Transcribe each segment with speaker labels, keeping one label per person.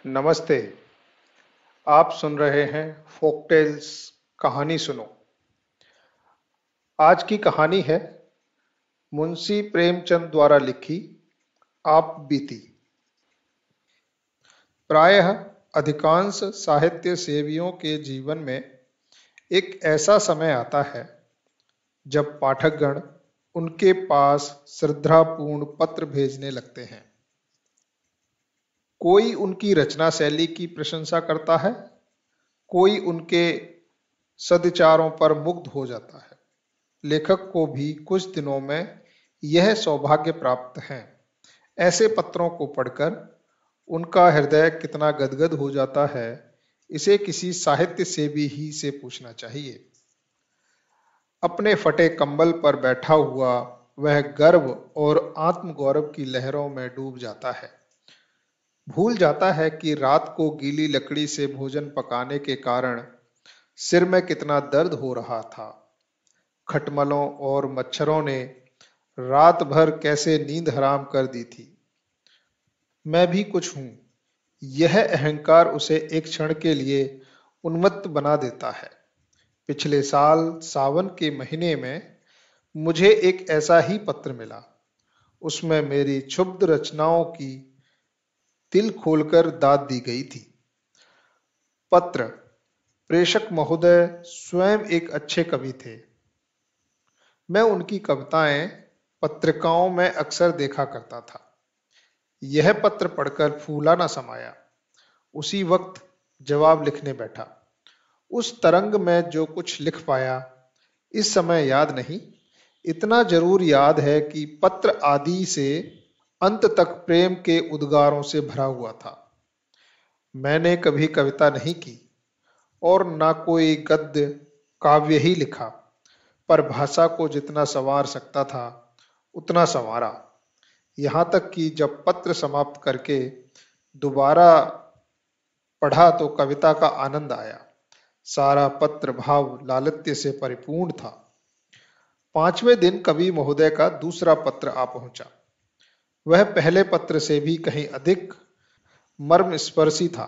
Speaker 1: नमस्ते। आप सुन रहे हैं फोकटेल्स कहानी सुनो। आज की कहानी है मुंशी प्रेमचंद द्वारा लिखी आप बीती। प्रायः अधिकांश साहित्य सेवियों के जीवन में एक ऐसा समय आता है जब पाठकगण उनके पास श्रद्धापूर्ण पत्र भेजने लगते हैं। कोई उनकी रचना शैली की प्रशंसा करता है, कोई उनके सद्विचारों पर मुग्ध हो जाता है। लेखक को भी कुछ दिनों में यह सौभाग्य प्राप्त है। ऐसे पत्रों को पढ़कर उनका हृदय कितना गदगद हो जाता है, इसे किसी साहित्य सेवी ही से पूछना चाहिए। अपने फटे कंबल पर बैठा हुआ वह गर्व और आत्मगौरव की लहरों में डूब जाता है। भूल जाता है कि रात को गीली लकड़ी से भोजन पकाने के कारण सिर में कितना दर्द हो रहा था। खटमलों और मच्छरों ने रात भर कैसे नींद हराम कर दी थी। मैं भी कुछ हूं, यह अहंकार उसे एक क्षण के लिए उन्मत्त बना देता है। पिछले साल सावन के महीने में मुझे एक ऐसा ही पत्र मिला। उसमें मेरी क्षुब्ध रचनाओं की दिल खोलकर दाद दी गई थी। पत्र प्रेषक महोदय स्वयं एक अच्छे कवि थे। मैं उनकी कविताएं पत्रिकाओं में अक्सर देखा करता था। यह पत्र पढ़कर फूला न समाया। उसी वक्त जवाब लिखने बैठा। उस तरंग में जो कुछ लिख पाया इस समय याद नहीं। इतना जरूर याद है कि पत्र आदि से अंत तक प्रेम के उद्गारों से भरा हुआ था। मैंने कभी कविता नहीं की और ना कोई गद्य काव्य ही लिखा, पर भाषा को जितना संवार सकता था उतना संवारा। यहां तक कि जब पत्र समाप्त करके दोबारा पढ़ा तो कविता का आनंद आया। सारा पत्र भाव लालित्य से परिपूर्ण था। 5वें दिन कवि महोदय का दूसरा पत्र आ पहुंचा। वह पहले पत्र से भी कहीं अधिक मर्मस्पर्शी था।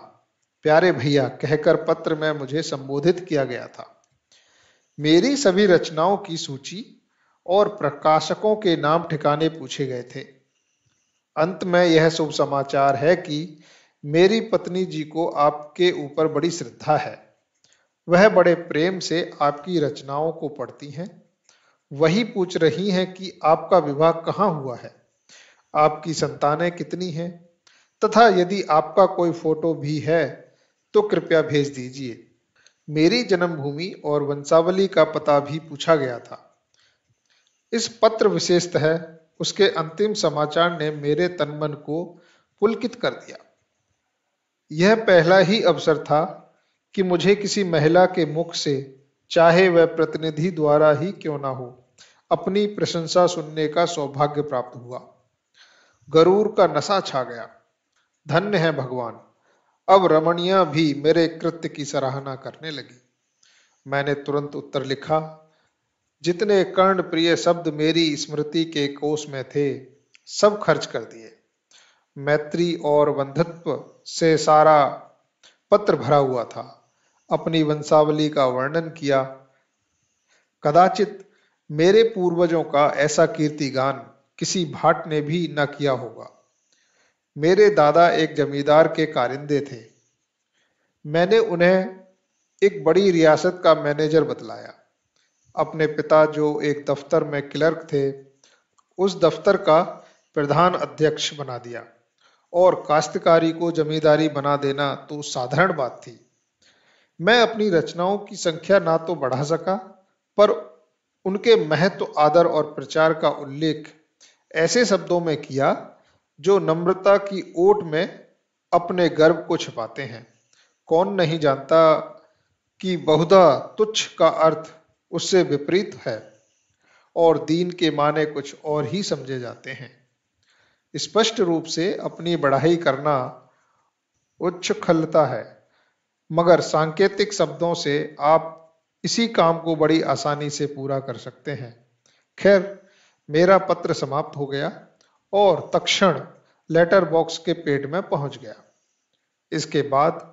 Speaker 1: प्यारे भैया कहकर पत्र में मुझे संबोधित किया गया था। मेरी सभी रचनाओं की सूची और प्रकाशकों के नाम ठिकाने पूछे गए थे। अंत में यह शुभ समाचार है कि मेरी पत्नी जी को आपके ऊपर बड़ी श्रद्धा है। वह बड़े प्रेम से आपकी रचनाओं को पढ़ती हैं। वही पूछ रही हैं कि आपका विवाह कहाँ हुआ है, आपकी संतानें कितनी हैं, तथा यदि आपका कोई फोटो भी है तो कृपया भेज दीजिए। मेरी जन्मभूमि और वंशावली का पता भी पूछा गया था। इस पत्र विशेषतः उसके अंतिम समाचार ने मेरे तन मन को पुलकित कर दिया। यह पहला ही अवसर था कि मुझे किसी महिला के मुख से, चाहे वह प्रतिनिधि द्वारा ही क्यों ना हो, अपनी प्रशंसा सुनने का सौभाग्य प्राप्त हुआ। गरूर का नशा छा गया। धन्य है भगवान, अब रमणियां भी मेरे कृत्य की सराहना करने लगी। मैंने तुरंत उत्तर लिखा, जितने कर्ण प्रिय शब्द मेरी स्मृति के कोष में थे सब खर्च कर दिए। मैत्री और बंधुत्व से सारा पत्र भरा हुआ था। अपनी वंशावली का वर्णन किया। कदाचित मेरे पूर्वजों का ऐसा कीर्तिगान किसी भाट ने भी न किया होगा। मेरे दादा एक जमींदार के कारिंदे थे। मैंने उन्हें एक बड़ी रियासत का मैनेजर बतलाया। अपने पिता जो एक दफ्तर में क्लर्क थे, उस दफ्तर का प्रधान अध्यक्ष बना दिया, और काश्तकारी को जमींदारी बना देना तो साधारण बात थी। मैं अपनी रचनाओं की संख्या ना तो बढ़ा सका, पर उनके महत्व, आदर और प्रचार का उल्लेख ऐसे शब्दों में किया जो नम्रता की ओट में अपने गर्व को छिपाते हैं। कौन नहीं जानता कि बहुधा तुच्छ का अर्थ उससे विपरीत है और दीन के माने कुछ और ही समझे जाते हैं। स्पष्ट रूप से अपनी बढ़ाई करना उच्छृंखलता है, मगर सांकेतिक शब्दों से आप इसी काम को बड़ी आसानी से पूरा कर सकते हैं। खैर, मेरा पत्र समाप्त हो गया और तत्क्षण लेटर बॉक्स के पेट में पहुंच गया। इसके बाद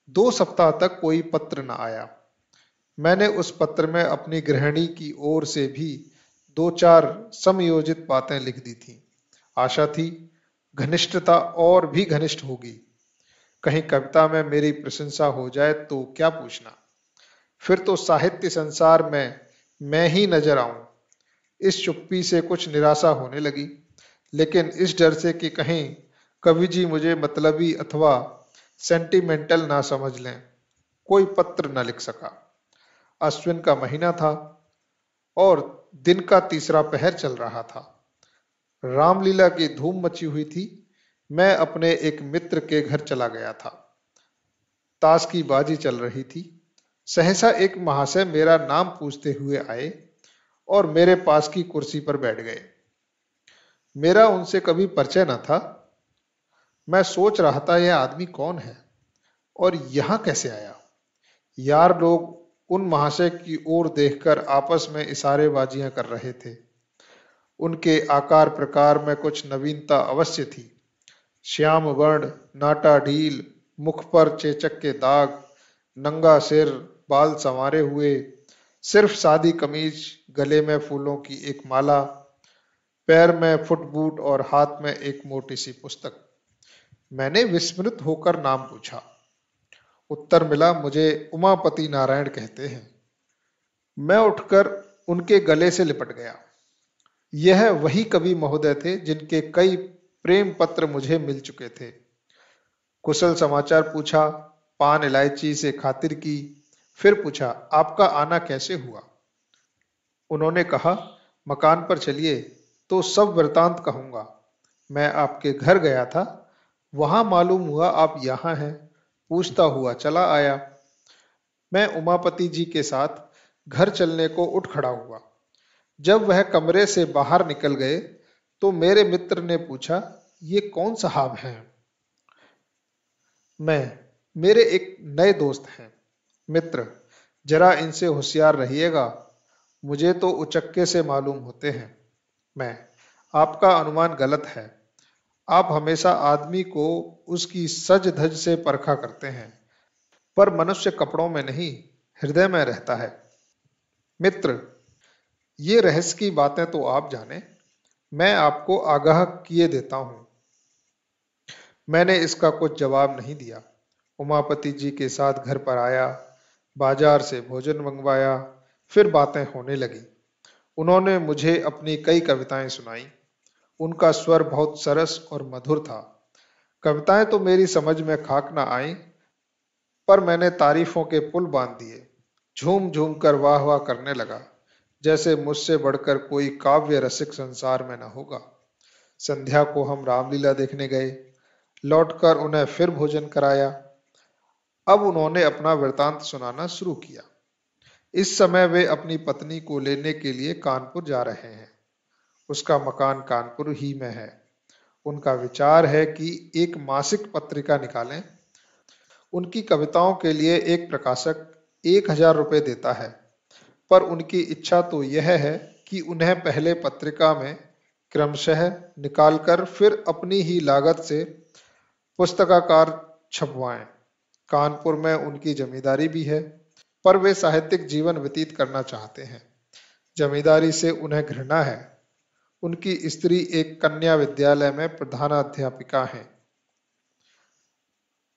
Speaker 1: 2 सप्ताह तक कोई पत्र न आया। मैंने उस पत्र में अपनी गृहिणी की ओर से भी 2-4 समयोजित बातें लिख दी थीं। आशा थी घनिष्ठता और भी घनिष्ठ होगी। कहीं कविता में मेरी प्रशंसा हो जाए तो क्या पूछना। फिर तो साहित्य संसार में मैं ही नजर आऊं। इस चुप्पी से कुछ निराशा होने लगी, लेकिन इस डर से कि कहीं कवि जी मुझे मतलबी अथवा सेंटिमेंटल ना समझ लें, कोई पत्र न लिख सका। अश्विन का महीना था और दिन का तीसरा पहर चल रहा था। रामलीला की धूम मची हुई थी। मैं अपने एक मित्र के घर चला गया था। ताश की बाजी चल रही थी। सहसा एक महाशय मेरा नाम पूछते हुए आए और मेरे पास की कुर्सी पर बैठ गए। मेरा उनसे कभी परिचय न था। मैं सोच रहा था यह आदमी कौन है और यहाँ कैसे आया। यार लोग उन महाशय की ओर देखकर आपस में इशारेबाजियां कर रहे थे। उनके आकार प्रकार में कुछ नवीनता अवश्य थी। श्याम वर्ण, नाटा ढील, मुख पर चेचक के दाग, नंगा सिर, बाल संवारे हुए, सिर्फ सादी कमीज, गले में फूलों की एक माला, पैर में फुटबूट और हाथ में एक मोटी सी पुस्तक। मैंने विस्मित होकर नाम पूछा। उत्तर मिला, मुझे उमापति नारायण कहते हैं। मैं उठकर उनके गले से लिपट गया। यह वही कवि महोदय थे जिनके कई प्रेम पत्र मुझे मिल चुके थे। कुशल समाचार पूछा, पान इलायची से खातिर की, फिर पूछा आपका आना कैसे हुआ। उन्होंने कहा मकान पर चलिए तो सब वृतांत कहूंगा। मैं आपके घर गया था, वहां मालूम हुआ आप यहाँ हैं, पूछता हुआ चला आया। मैं उमापति जी के साथ घर चलने को उठ खड़ा हुआ। जब वह कमरे से बाहर निकल गए तो मेरे मित्र ने पूछा ये कौन साहब हैं। मेरे एक नए दोस्त हैं। मित्र, जरा इनसे होशियार रहिएगा, मुझे तो उचक्के से मालूम होते हैं। मैं, आपका अनुमान गलत है। आप हमेशा आदमी को उसकी सज धज से परखा करते हैं, पर मनुष्य कपड़ों में नहीं, हृदय में रहता है। मित्र, ये रहस्य की बातें तो आप जाने, मैं आपको आगाह किए देता हूं। मैंने इसका कुछ जवाब नहीं दिया। उमापति जी के साथ घर पर आया, बाजार से भोजन मंगवाया, फिर बातें होने लगी। उन्होंने मुझे अपनी कई कविताएं सुनाई। उनका स्वर बहुत सरस और मधुर था। कविताएं तो मेरी समझ में खाक न आईं, पर मैंने तारीफों के पुल बांध दिए। झूम झूम कर वाह वाह करने लगा, जैसे मुझसे बढ़कर कोई काव्य रसिक संसार में न होगा। संध्या को हम रामलीला देखने गए। लौटकर उन्हें फिर भोजन कराया। अब उन्होंने अपना वृतांत सुनाना शुरू किया। इस समय वे अपनी पत्नी को लेने के लिए कानपुर जा रहे हैं। उसका मकान कानपुर ही में है। उनका विचार है कि एक मासिक पत्रिका निकालें। उनकी कविताओं के लिए एक प्रकाशक 1000 रुपये देता है, पर उनकी इच्छा तो यह है कि उन्हें पहले पत्रिका में क्रमशः निकालकर फिर अपनी ही लागत से पुस्तकाकार छपवाएं। कानपुर में उनकी जमींदारी भी है, पर वे साहित्यिक जीवन व्यतीत करना चाहते हैं। जमींदारी से उन्हें घृणा है। उनकी स्त्री एक कन्या विद्यालय में प्रधानाध्यापिका हैं।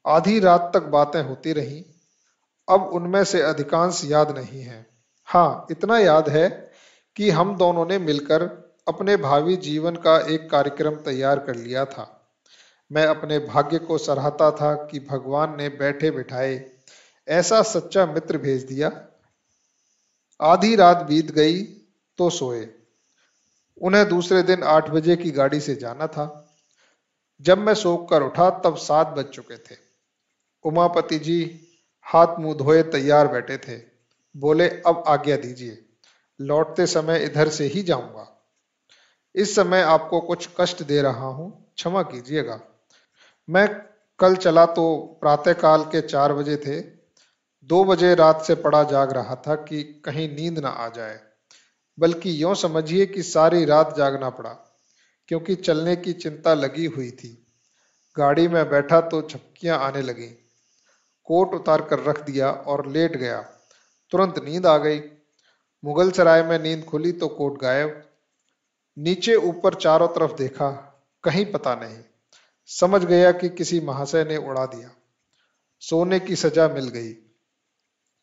Speaker 1: आधी रात तक बातें होती रहीं। अब उनमें से अधिकांश याद नहीं है। हाँ, इतना याद है कि हम दोनों ने मिलकर अपने भावी जीवन का एक कार्यक्रम तैयार कर लिया था। मैं अपने भाग्य को सराहता था कि भगवान ने बैठे बिठाए ऐसा सच्चा मित्र भेज दिया। आधी रात बीत गई तो सोए। उन्हें दूसरे दिन 8 बजे की गाड़ी से जाना था। जब मैं सोकर उठा तब 7 बज चुके थे। उमापति जी हाथ मुंह धोए तैयार बैठे थे। बोले अब आज्ञा दीजिए, लौटते समय इधर से ही जाऊंगा। इस समय आपको कुछ कष्ट दे रहा हूं, क्षमा कीजिएगा। मैं कल चला तो प्रातःकाल के 4 बजे थे। 2 बजे रात से पड़ा जाग रहा था कि कहीं नींद ना आ जाए, बल्कि यूं समझिए कि सारी रात जागना पड़ा, क्योंकि चलने की चिंता लगी हुई थी। गाड़ी में बैठा तो झपकियां आने लगी। कोट उतार कर रख दिया और लेट गया। तुरंत नींद आ गई। मुगल सराय में नींद खुली तो कोट गायब। नीचे ऊपर चारों तरफ देखा, कहीं पता नहीं। समझ गया कि किसी महाशय ने उड़ा दिया। सोने की सजा मिल गई।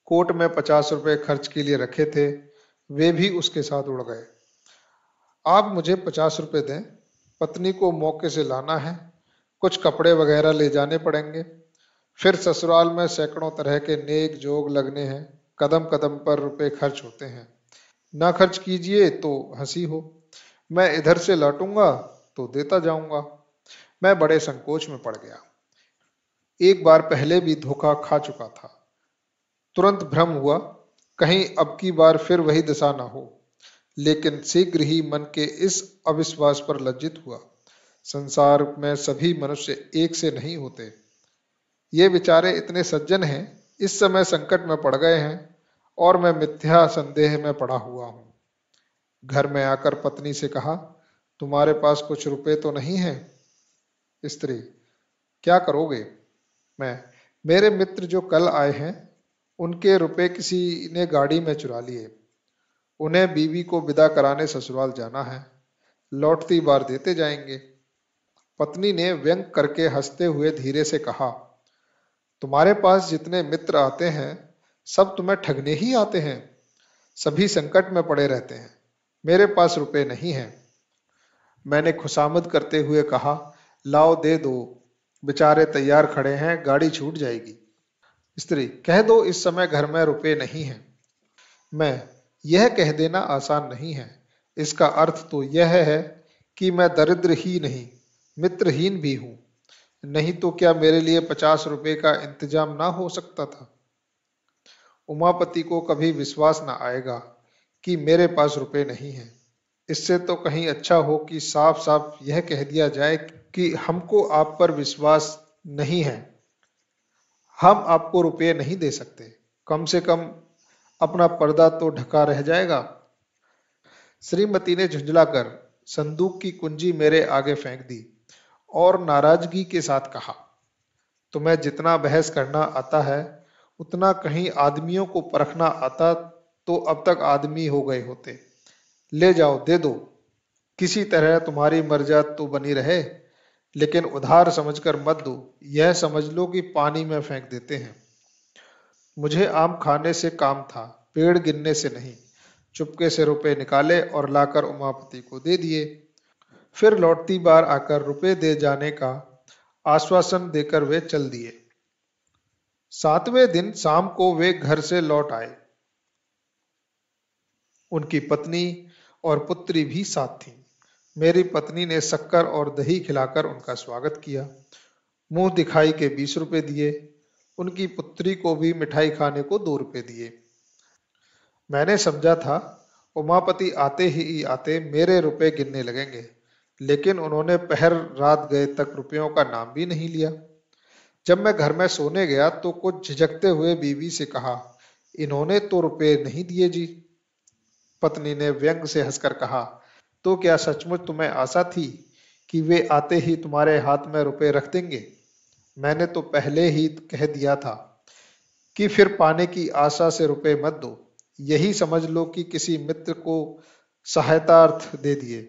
Speaker 1: कोट में 50 रुपए खर्च के लिए रखे थे, वे भी उसके साथ उड़ गए। आप मुझे 50 रुपए दें, पत्नी को मौके से लाना है, कुछ कपड़े वगैरह ले जाने पड़ेंगे। फिर ससुराल में सैकड़ों तरह के नेक जोग लगने हैं, कदम कदम पर रुपए खर्च होते हैं। ना खर्च कीजिए तो हंसी हो, मैं इधर से लौटूंगा तो देता जाऊंगा। मैं बड़े संकोच में पड़ गया। एक बार पहले भी धोखा खा चुका था। तुरंत भ्रम हुआ, कहीं अब की बार फिर वही दशा न हो। लेकिन शीघ्र ही मन के इस अविश्वास पर लज्जित हुआ। संसार में सभी मनुष्य एक से नहीं होते। ये बेचारे इतने सज्जन हैं, इस समय संकट में पड़ गए हैं और मैं मिथ्या संदेह में पड़ा हुआ हूँ। घर में आकर पत्नी से कहा, तुम्हारे पास कुछ रुपए तो नहीं है? स्त्री, क्या करोगे? मैं, मेरे मित्र जो कल आए हैं, उनके रुपए किसी ने गाड़ी में चुरा लिए। उन्हें बीवी को विदा कराने ससुराल जाना है, लौटती बार देते जाएंगे। पत्नी ने व्यंग करके हंसते हुए धीरे से कहा, तुम्हारे पास जितने मित्र आते हैं, सब तुम्हें ठगने ही आते हैं। सभी संकट में पड़े रहते हैं। मेरे पास रुपए नहीं हैं। मैंने खुशामद करते हुए कहा, लाओ दे दो, बेचारे तैयार खड़े हैं, गाड़ी छूट जाएगी। स्त्री, कह दो इस समय घर में रुपए नहीं हैं। मैं, यह कह देना आसान नहीं है। इसका अर्थ तो यह है कि मैं दरिद्र ही नहीं, मित्रहीन भी हूं। नहीं तो क्या मेरे लिए 50 रुपए का इंतजाम ना हो सकता था? उमापति को कभी विश्वास न आएगा कि मेरे पास रुपए नहीं हैं। इससे तो कहीं अच्छा हो कि साफ साफ यह कह दिया जाए कि हमको आप पर विश्वास नहीं है, हम आपको रुपये नहीं दे सकते। कम से कम अपना पर्दा तो ढका रह जाएगा। श्रीमती ने झुंझलाकर संदूक की कुंजी मेरे आगे फेंक दी और नाराजगी के साथ कहा, तुम्हें जितना बहस करना आता है, उतना कहीं आदमियों को परखना आता तो अब तक आदमी हो गए होते। ले जाओ, दे दो, किसी तरह तुम्हारी मर्यादा तो बनी रहे, लेकिन उधार समझकर मत दो, यह समझ लो कि पानी में फेंक देते हैं। मुझे आम खाने से काम था, पेड़ गिनने से नहीं। चुपके से रुपए निकाले और लाकर उमापति को दे दिए। फिर लौटती बार आकर रुपए दे जाने का आश्वासन देकर वे चल दिए। 7वें दिन शाम को वे घर से लौट आए। उनकी पत्नी और पुत्री भी साथ थी। मेरी पत्नी ने शक्कर और दही खिलाकर उनका स्वागत किया। मुंह दिखाई के 20 रुपए दिए। उनकी पुत्री को भी मिठाई खाने को 2 रुपए दिए। मैंने समझा था उमापति आते ही आते मेरे रुपए गिनने लगेंगे, लेकिन उन्होंने पहर रात गए तक रुपयों का नाम भी नहीं लिया। जब मैं घर में सोने गया तो कुछ झिझकते हुए बीवी से कहा, इन्होंने तो रुपए नहीं दिए जी। पत्नी ने व्यंग से हंसकर कहा, तो क्या सचमुच तुम्हें आशा थी कि वे आते ही तुम्हारे हाथ में रुपए रख देंगे? मैंने तो पहले ही कह दिया था कि फिर पाने की आशा से रुपए मत दो, यही समझ लो कि किसी मित्र को सहायतार्थ दे दिए।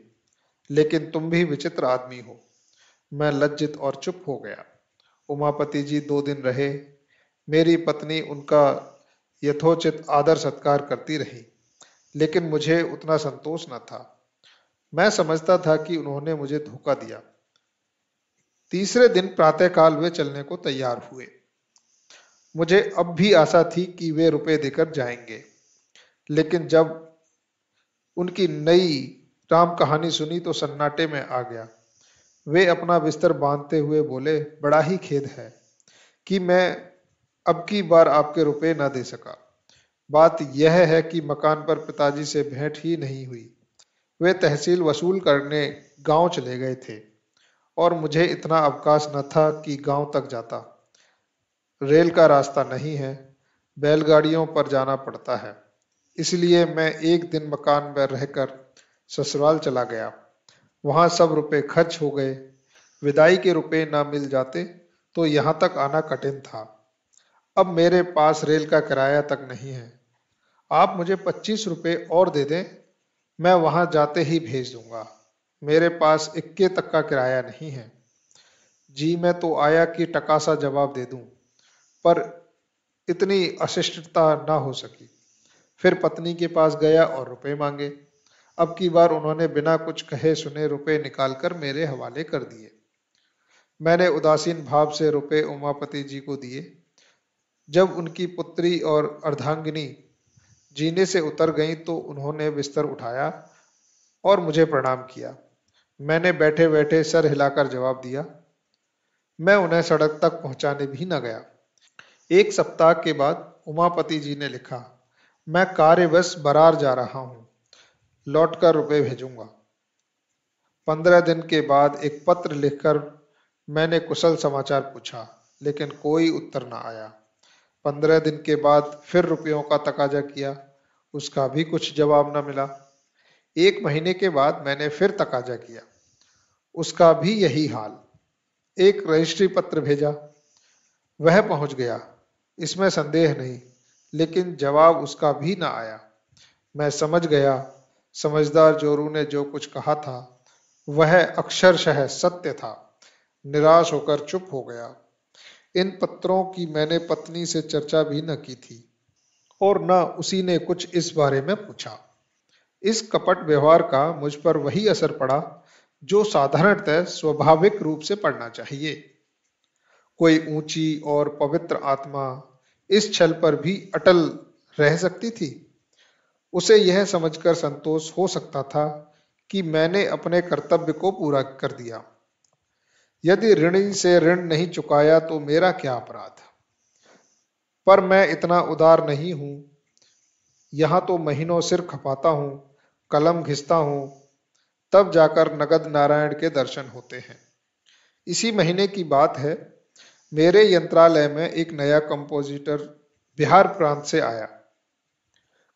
Speaker 1: लेकिन तुम भी विचित्र आदमी हो। मैं लज्जित और चुप हो गया। उमापति जी 2 दिन रहे। मेरी पत्नी उनका यथोचित आदर सत्कार करती रही, लेकिन मुझे उतना संतोष न था। मैं समझता था कि उन्होंने मुझे धोखा दिया। तीसरे दिन प्रातःकाल वे चलने को तैयार हुए। मुझे अब भी आशा थी कि वे रुपए देकर जाएंगे, लेकिन जब उनकी नई राम कहानी सुनी तो सन्नाटे में आ गया। वे अपना बिस्तर बांधते हुए बोले, बड़ा ही खेद है कि मैं अब की बार आपके रुपए न दे सका। बात यह है कि मकान पर पिताजी से भेंट ही नहीं हुई। वे तहसील वसूल करने गांव चले गए थे और मुझे इतना अवकाश न था कि गांव तक जाता। रेल का रास्ता नहीं है, बैलगाड़ियों पर जाना पड़ता है। इसलिए मैं एक दिन मकान में रहकर ससुराल चला गया। वहां सब रुपए खर्च हो गए। विदाई के रुपए ना मिल जाते तो यहाँ तक आना कठिन था। अब मेरे पास रेल का किराया तक नहीं है। आप मुझे 25 रुपए और दे दें, मैं वहां जाते ही भेज दूंगा। मेरे पास इक्के तक का किराया नहीं है। जी, मैं तो आया कि टका सा जवाब दे दूं, पर इतनी अशिष्टता ना हो सकी। फिर पत्नी के पास गया और रुपए मांगे। अब की बार उन्होंने बिना कुछ कहे सुने रुपए निकालकर मेरे हवाले कर दिए। मैंने उदासीन भाव से रुपए उमापति जी को दिए। जब उनकी पुत्री और अर्धांगिनी जीने से उतर गईं तो उन्होंने बिस्तर उठाया और मुझे प्रणाम किया। मैंने बैठे बैठे सर हिलाकर जवाब दिया। मैं उन्हें सड़क तक पहुंचाने भी न गया। एक सप्ताह के बाद उमापति जी ने लिखा, मैं कार्यवश बरार जा रहा हूं, लौटकर रुपए भेजूंगा। 15 दिन के बाद एक पत्र लिखकर मैंने कुशल समाचार पूछा, लेकिन कोई उत्तर न आया। 15 दिन के बाद फिर रुपयों का तकाजा किया, उसका भी कुछ जवाब न मिला। 1 महीने के बाद मैंने फिर तकाजा किया, उसका भी यही हाल। एक रजिस्ट्री पत्र भेजा, वह पहुंच गया, इसमें संदेह नहीं, लेकिन जवाब उसका भी न आया। मैं समझ गया, समझदार जोरू ने जो कुछ कहा था वह अक्षरशः सत्य था। निराश होकर चुप हो गया। इन पत्रों की मैंने पत्नी से चर्चा भी न की थी और न उसी ने कुछ इस बारे में पूछा। इस कपट व्यवहार का मुझ पर वही असर पड़ा जो साधारणतः स्वाभाविक रूप से पड़ना चाहिए। कोई ऊंची और पवित्र आत्मा इस छल पर भी अटल रह सकती थी। उसे यह समझकर संतोष हो सकता था कि मैंने अपने कर्तव्य को पूरा कर दिया। यदि ऋणी से ऋण नहीं चुकाया तो मेरा क्या अपराध। पर मैं इतना उदार नहीं हूं। यहां तो महीनों सिर खपाता हूं, कलम घिसता हूं, तब जाकर नगद नारायण के दर्शन होते हैं। इसी महीने की बात है, मेरे यंत्रालय में एक नया कंपोजिटर बिहार प्रांत से आया।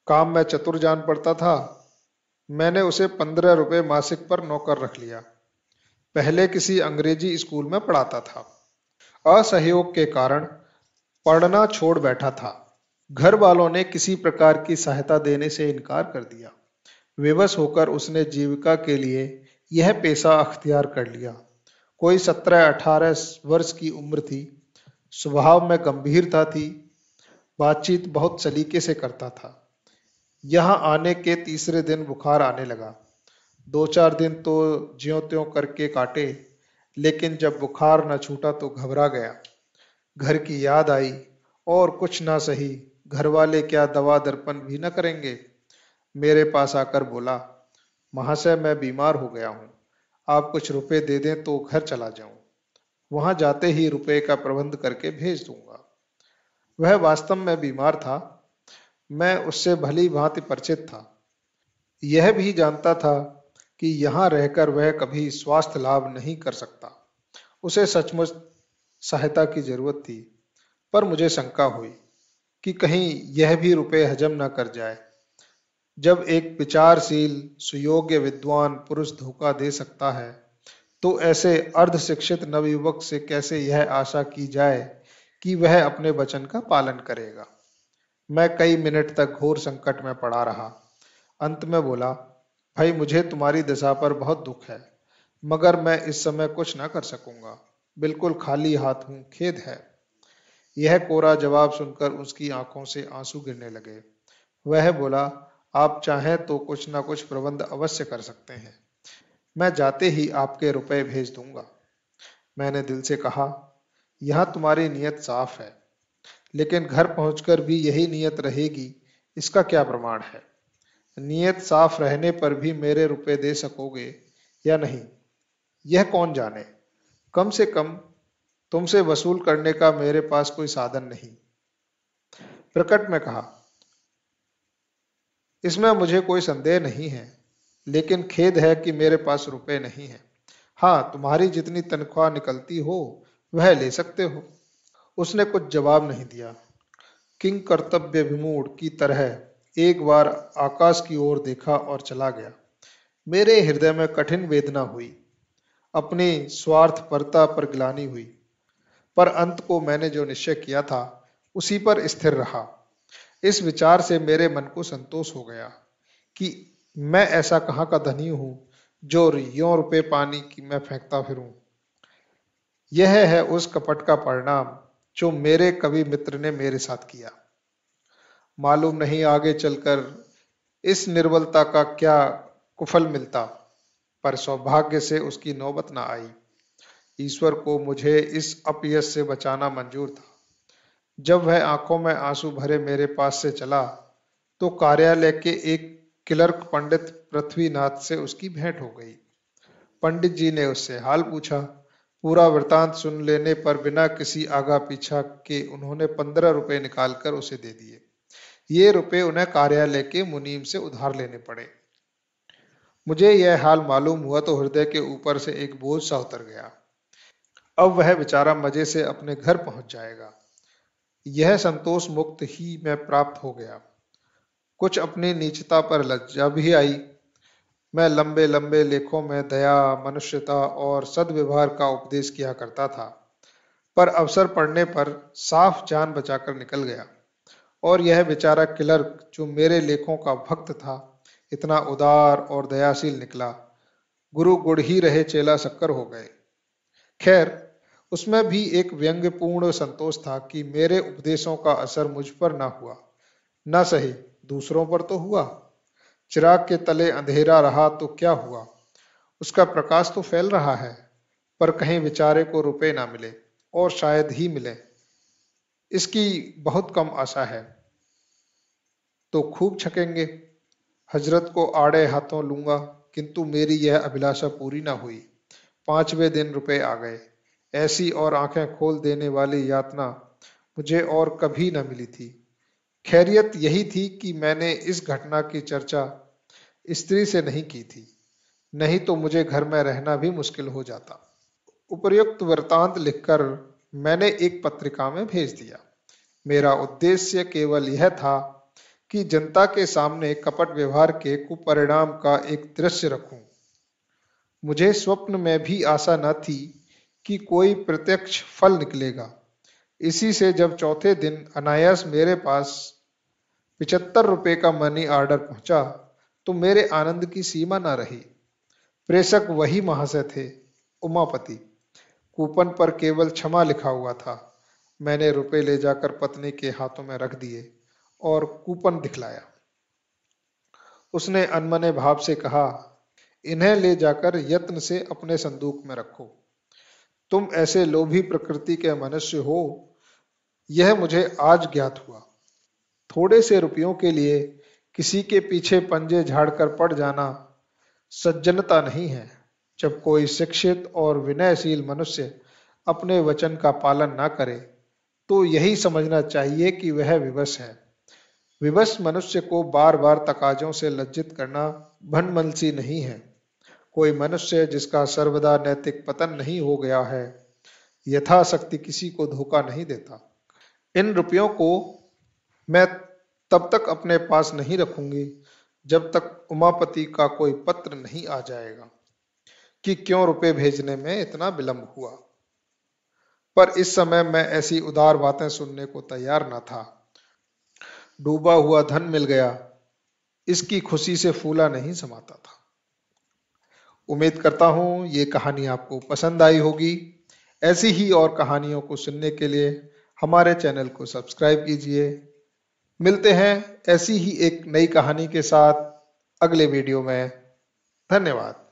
Speaker 1: काम में चतुर जान पड़ता था। मैंने उसे 15 रुपए मासिक पर नौकर रख लिया। पहले किसी अंग्रेजी स्कूल में पढ़ाता था। असहयोग के कारण पढ़ना छोड़ बैठा था। घर वालों ने किसी प्रकार की सहायता देने से इनकार कर दिया। विवश होकर उसने जीविका के लिए यह पेशा अख्तियार कर लिया। कोई 17-18 वर्ष की उम्र थी। स्वभाव में गंभीरता थी। बातचीत बहुत सलीके से करता था। यहाँ आने के तीसरे दिन बुखार आने लगा। 2-4 दिन तो ज्यों त्यों करके काटे, लेकिन जब बुखार न छूटा तो घबरा गया। घर की याद आई और कुछ ना सही, घर वाले क्या दवा दर्पण भी न करेंगे। मेरे पास आकर बोला, महाशय मैं बीमार हो गया हूँ, आप कुछ रुपए दे दें तो घर चला जाऊं। वहां जाते ही रुपए का प्रबंध करके भेज दूंगा। वह वास्तव में बीमार था। मैं उससे भली भांति परिचित था। यह भी जानता था कि यहाँ रहकर वह कभी स्वास्थ्य लाभ नहीं कर सकता। उसे सचमुच सहायता की जरूरत थी, पर मुझे शंका हुई कि कहीं यह भी रुपए हजम न कर जाए। जब एक विचारशील सुयोग्य विद्वान पुरुष धोखा दे सकता है, तो ऐसे अर्ध शिक्षित नवयुवक से कैसे यह आशा की जाए कि वह अपने वचन का पालन करेगा। मैं कई मिनट तक घोर संकट में पड़ा रहा। अंत में बोला, भाई मुझे तुम्हारी दशा पर बहुत दुख है, मगर मैं इस समय कुछ न कर सकूंगा। बिल्कुल खाली हाथ हूं, खेद है। यह कोरा जवाब सुनकर उसकी आंखों से आंसू गिरने लगे। वह बोला, आप चाहें तो कुछ न कुछ प्रबंध अवश्य कर सकते हैं। मैं जाते ही आपके रुपए भेज दूंगा। मैंने दिल से कहा, यह तुम्हारी नीयत साफ है, लेकिन घर पहुंचकर भी यही नीयत रहेगी, इसका क्या प्रमाण है। नीयत साफ रहने पर भी मेरे रुपए दे सकोगे या नहीं, यह कौन जाने। कम से कम तुमसे वसूल करने का मेरे पास कोई साधन नहीं। प्रकट में कहा, इसमें मुझे कोई संदेह नहीं है, लेकिन खेद है कि मेरे पास रुपए नहीं है। हाँ, तुम्हारी जितनी तनख्वाह निकलती हो वह ले सकते हो। उसने कुछ जवाब नहीं दिया। किंग कर्तव्य विमूढ़ की तरह एक बार आकाश की ओर देखा और चला गया। मेरे हृदय में कठिन वेदना हुई। अपनी स्वार्थपरता पर ग्लानि हुई, पर अंत को मैंने जो निश्चय किया था उसी पर स्थिर रहा। इस विचार से मेरे मन को संतोष हो गया कि मैं ऐसा कहाँ का धनी हूं जो यों रुपए पानी की मैं फेंकता फिरूं। यह है उस कपट का परिणाम जो मेरे कवि मित्र ने मेरे साथ किया। मालूम नहीं आगे चलकर इस निर्बलता का क्या कुफल मिलता, पर सौभाग्य से उसकी नौबत न आई। ईश्वर को मुझे इस अपयश से बचाना मंजूर था। जब वह आंखों में आंसू भरे मेरे पास से चला तो कार्यालय के एक क्लर्क पंडित पृथ्वीनाथ से उसकी भेंट हो गई। पंडित जी ने उससे हाल पूछा। पूरा वृतांत सुन लेने पर बिना किसी आगा पीछा के उन्होंने 15 रुपए निकालकर उसे दे दिए। ये रुपए उन्हें कार्यालय के मुनीम से उधार लेने पड़े। मुझे यह हाल मालूम हुआ तो हृदय के ऊपर से एक बोझ सा उतर गया। अब वह बेचारा मजे से अपने घर पहुंच जाएगा, यह संतोष मुक्त ही में प्राप्त हो गया। कुछ अपनी नीचता पर लज्जा भी आई। मैं लंबे लंबे लेखों में दया, मनुष्यता और सद्व्यवहार का उपदेश किया करता था, पर अवसर पड़ने पर साफ जान बचाकर निकल गया। और यह बेचारा क्लर्क जो मेरे लेखों का भक्त था, इतना उदार और दयाशील निकला। गुरु गुड़ ही रहे, चेला शक्कर हो गए। खैर, उसमें भी एक व्यंग्यपूर्ण संतोष था कि मेरे उपदेशों का असर मुझ पर ना हुआ, न सही दूसरों पर तो हुआ। चिराग के तले अंधेरा रहा तो क्या हुआ, उसका प्रकाश तो फैल रहा है, पर कहीं बेचारे को रुपए ना मिले, और शायद ही मिले, इसकी बहुत कम आशा है। तो खूब छकेंगे, हजरत को आड़े हाथों लूंगा, किंतु मेरी यह अभिलाषा पूरी ना हुई। 5वें दिन रुपए आ गए। ऐसी और आंखें खोल देने वाली यातना मुझे और कभी न मिली थी। खैरियत यही थी कि मैंने इस घटना की चर्चा स्त्री से नहीं की थी, नहीं तो मुझे घर में रहना भी मुश्किल हो जाता। उपर्युक्त वृत्तांत लिखकर मैंने एक पत्रिका में भेज दिया। मेरा उद्देश्य केवल यह था कि जनता के सामने कपट व्यवहार के कुपरिणाम का एक दृश्य रखूं। मुझे स्वप्न में भी आशा न थी कि कोई प्रत्यक्ष फल निकलेगा। इसी से जब चौथे दिन अनायास मेरे पास 75 रुपए का मनी ऑर्डर पहुंचा तो मेरे आनंद की सीमा न रही। प्रेषक वही महाशय थे, उमापति। कूपन पर केवल क्षमा लिखा हुआ था। मैंने रुपए ले जाकर पत्नी के हाथों में रख दिए और कूपन दिखलाया। उसने अनमने भाव से कहा, इन्हें ले जाकर यत्न से अपने संदूक में रखो। तुम ऐसे लोभी प्रकृति के मनुष्य हो, यह मुझे आज ज्ञात हुआ। थोड़े से रुपयों के लिए किसी के पीछे पंजे झाड़कर पड़ जाना सज्जनता नहीं है। जब कोई शिक्षित और विनयशील मनुष्य अपने वचन का पालन ना करे तो यही समझना चाहिए कि वह विवश है। विवश मनुष्य को बार बार तकाजों से लज्जित करना भनमनसी नहीं है। कोई मनुष्य जिसका सर्वदा नैतिक पतन नहीं हो गया है, यथाशक्ति किसी को धोखा नहीं देता। इन रुपयों को मैं तब तक अपने पास नहीं रखूंगी जब तक उमापति का कोई पत्र नहीं आ जाएगा कि क्यों रुपए भेजने में इतना विलंब हुआ। पर इस समय मैं ऐसी उदार बातें सुनने को तैयार न था। डूबा हुआ धन मिल गया, इसकी खुशी से फूला नहीं समाता था। उम्मीद करता हूं ये कहानी आपको पसंद आई होगी। ऐसी ही और कहानियों को सुनने के लिए हमारे चैनल को सब्सक्राइब कीजिए। मिलते हैं ऐसी ही एक नई कहानी के साथ अगले वीडियो में। धन्यवाद।